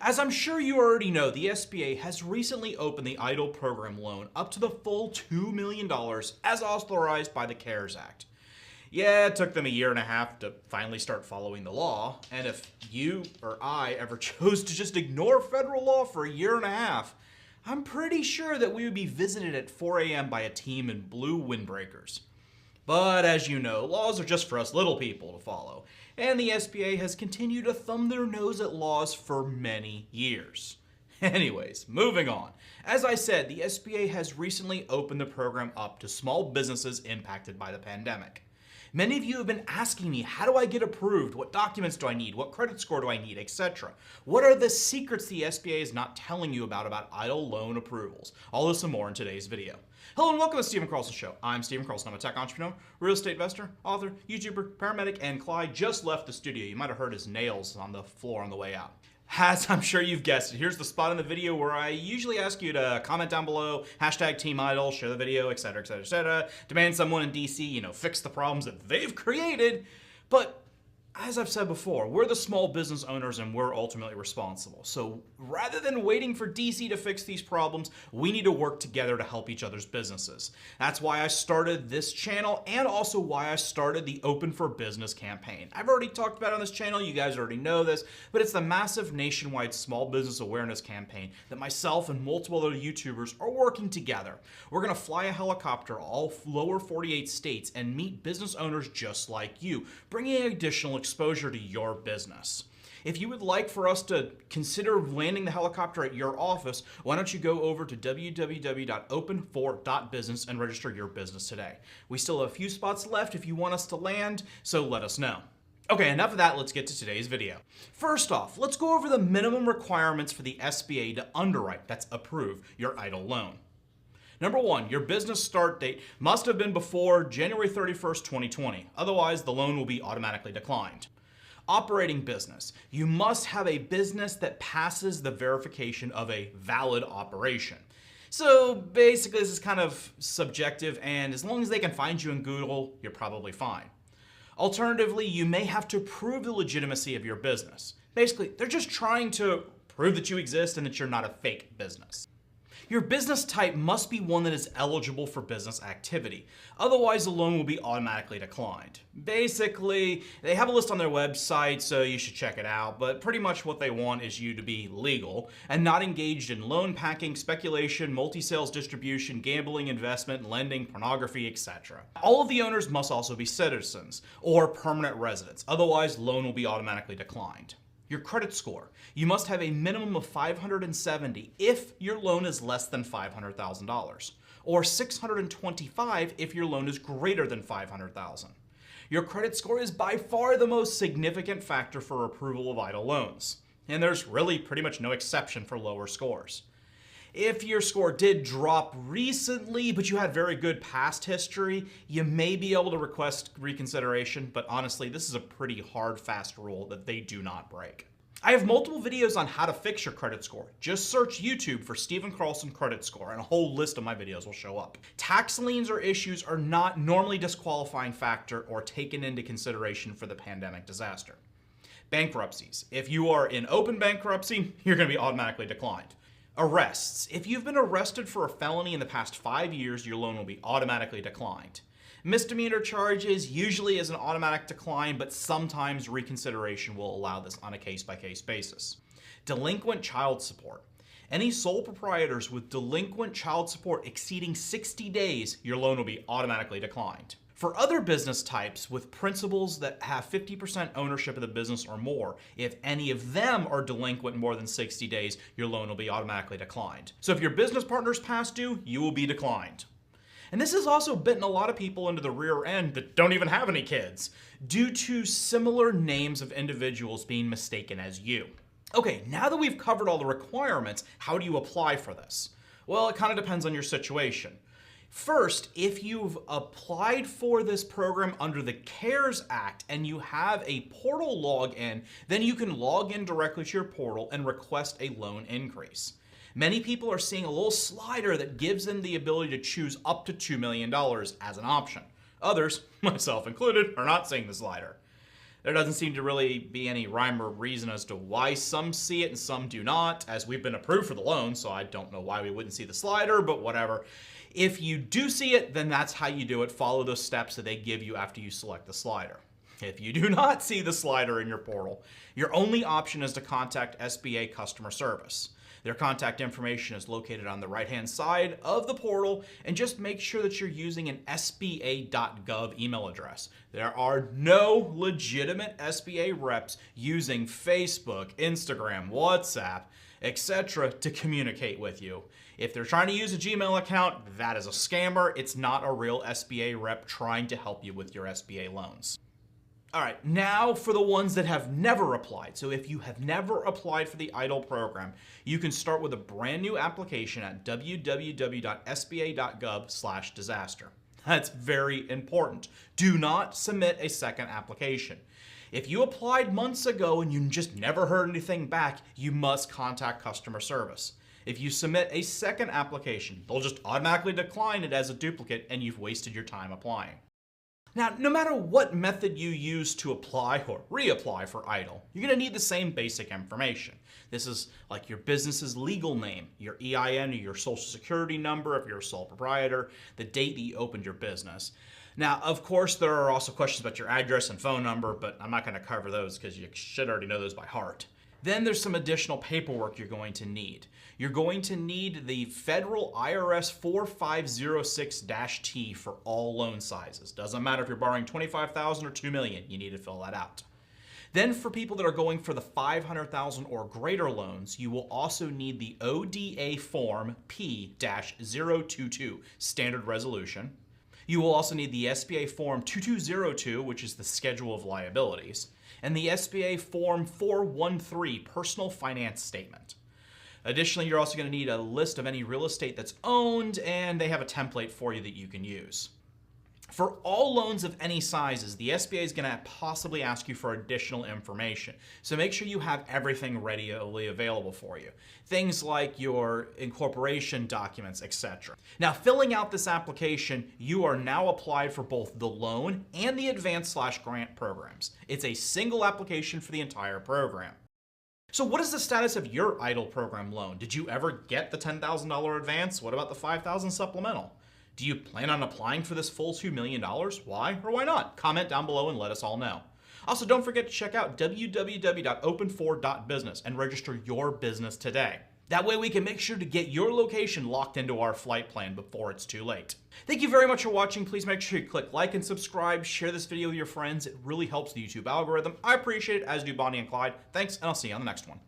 As I'm sure you already know, the SBA has recently opened the EIDL program loan up to the full $2 million as authorized by the CARES Act. Yeah, it took them a year and a half to finally start following the law, and if you or I ever chose to just ignore federal law for a year and a half, I'm pretty sure that we would be visited at 4 a.m. by a team in blue windbreakers. But as you know, laws are just for us little people to follow, and the SBA has continued to thumb their nose at laws for many years. Anyways, moving on. As I said, the SBA has recently opened the program up to small businesses impacted by the pandemic. Many of you have been asking me, how do I get approved? What documents do I need? What credit score do I need, etc.? What are the secrets the SBA is not telling you about EIDL loan approvals? All this and more in today's video. Hello and welcome to the Stephen Carlson Show. I'm Stephen Carlson. I'm a tech entrepreneur, real estate investor, author, YouTuber, paramedic, and Clyde just left the studio. You might have heard his nails on the floor on the way out. As I'm sure you've guessed it, here's the spot in the video where I usually ask you to comment down below, hashtag Team EIDL, share the video, etc., etc., etc., demand someone in DC, fix the problems that they've created. But as I've said before, we're the small business owners and we're ultimately responsible. So rather than waiting for DC to fix these problems, we need to work together to help each other's businesses. That's why I started this channel and also why I started the Open for Business campaign. I've already talked about it on this channel, you guys already know this, but it's the massive nationwide small business awareness campaign that myself and multiple other YouTubers are working together. We're gonna fly a helicopter all lower 48 states and meet business owners just like you, bringing additional exposure to your business. If you would like for us to consider landing the helicopter at your office, why don't you go over to www.openfor.business and register your business today. We still have a few spots left if you want us to land, so let us know. Okay, enough of that, let's get to today's video. First off, let's go over the minimum requirements for the SBA to underwrite, that's approve, your EIDL loan. Number one, your business start date must have been before January 31st, 2020. Otherwise, the loan will be automatically declined. Operating business. You must have a business that passes the verification of a valid operation. So basically, this is kind of subjective, and as long as they can find you in Google, you're probably fine. Alternatively, you may have to prove the legitimacy of your business. Basically, they're just trying to prove that you exist and that you're not a fake business. Your business type must be one that is eligible for business activity. Otherwise, the loan will be automatically declined. Basically, they have a list on their website, so you should check it out, but pretty much what they want is you to be legal and not engaged in loan packing, speculation, multi-sales distribution, gambling, investment, lending, pornography, etc. All of the owners must also be citizens or permanent residents. Otherwise, loan will be automatically declined. Your credit score. You must have a minimum of 570 if your loan is less than $500,000, or 625 if your loan is greater than $500,000. Your credit score is by far the most significant factor for approval of EIDL loans, and there's really pretty much no exception for lower scores. If your score did drop recently, but you had very good past history, you may be able to request reconsideration, but honestly, this is a pretty hard, fast rule that they do not break. I have multiple videos on how to fix your credit score. Just search YouTube for Stephen Carlson credit score and a whole list of my videos will show up. Tax liens or issues are not normally a disqualifying factor or taken into consideration for the pandemic disaster. Bankruptcies. If you are in open bankruptcy, you're going to be automatically declined. Arrests. If you've been arrested for a felony in the past 5 years, your loan will be automatically declined. Misdemeanor charges usually is an automatic decline, but sometimes reconsideration will allow this on a case-by-case basis. Delinquent child support. Any sole proprietors with delinquent child support exceeding 60 days, your loan will be automatically declined. For other business types with principals that have 50% ownership of the business or more, if any of them are delinquent more than 60 days, your loan will be automatically declined. So if your business partner's past due, you will be declined. And this has also bitten a lot of people into the rear end that don't even have any kids, due to similar names of individuals being mistaken as you. Okay, now that we've covered all the requirements, how do you apply for this? Well, it kind of depends on your situation. First, if you've applied for this program under the CARES Act and you have a portal login, then you can log in directly to your portal and request a loan increase. Many people are seeing a little slider that gives them the ability to choose up to $2 million as an option. Others, myself included, are not seeing the slider. There doesn't seem to really be any rhyme or reason as to why some see it and some do not, as we've been approved for the loan, so I don't know why we wouldn't see the slider, but whatever. If you do see it, then that's how you do it. Follow those steps that they give you after you select the slider. If you do not see the slider in your portal, your only option is to contact SBA customer service. Their contact information is located on the right-hand side of the portal, and just make sure that you're using an SBA.gov email address. There are no legitimate SBA reps using Facebook, Instagram, WhatsApp, etc. to communicate with you. If they're trying to use a Gmail account, that is a scammer. It's not a real SBA rep trying to help you with your SBA loans. All right, now for the ones that have never applied. So if you have never applied for the EIDL program, you can start with a brand new application at www.sba.gov/disaster. That's very important. Do not submit a second application. If you applied months ago and you just never heard anything back, you must contact customer service. If you submit a second application, they'll just automatically decline it as a duplicate and you've wasted your time applying. Now, no matter what method you use to apply or reapply for EIDL, you're going to need the same basic information. This is like your business's legal name, your EIN or your social security number if you're a sole proprietor, the date that you opened your business. Now, of course, there are also questions about your address and phone number, but I'm not going to cover those because you should already know those by heart. Then there's some additional paperwork you're going to need. You're going to need the federal IRS 4506-T for all loan sizes. Doesn't matter if you're borrowing $25,000 or $2 million, you need to fill that out. Then for people that are going for the $500,000 or greater loans, you will also need the ODA Form P-022 Standard Resolution. You will also need the SBA Form 2202, which is the Schedule of Liabilities, and the SBA Form 413 Personal Finance Statement. Additionally, you're also going to need a list of any real estate that's owned, and they have a template for you that you can use. For all loans of any sizes, the SBA is going to possibly ask you for additional information. So make sure you have everything readily available for you. Things like your incorporation documents, etc. Now, filling out this application, you are now applied for both the loan and the advance/grant programs. It's a single application for the entire program. So what is the status of your EIDL program loan? Did you ever get the $10,000 advance? What about the $5,000 supplemental? Do you plan on applying for this full $2 million? Why or why not? Comment down below and let us all know. Also, don't forget to check out www.open4.business and register your business today. That way we can make sure to get your location locked into our flight plan before it's too late. Thank you very much for watching. Please make sure you click like and subscribe. Share this video with your friends. It really helps the YouTube algorithm. I appreciate it, as do Bonnie and Clyde. Thanks, and I'll see you on the next one.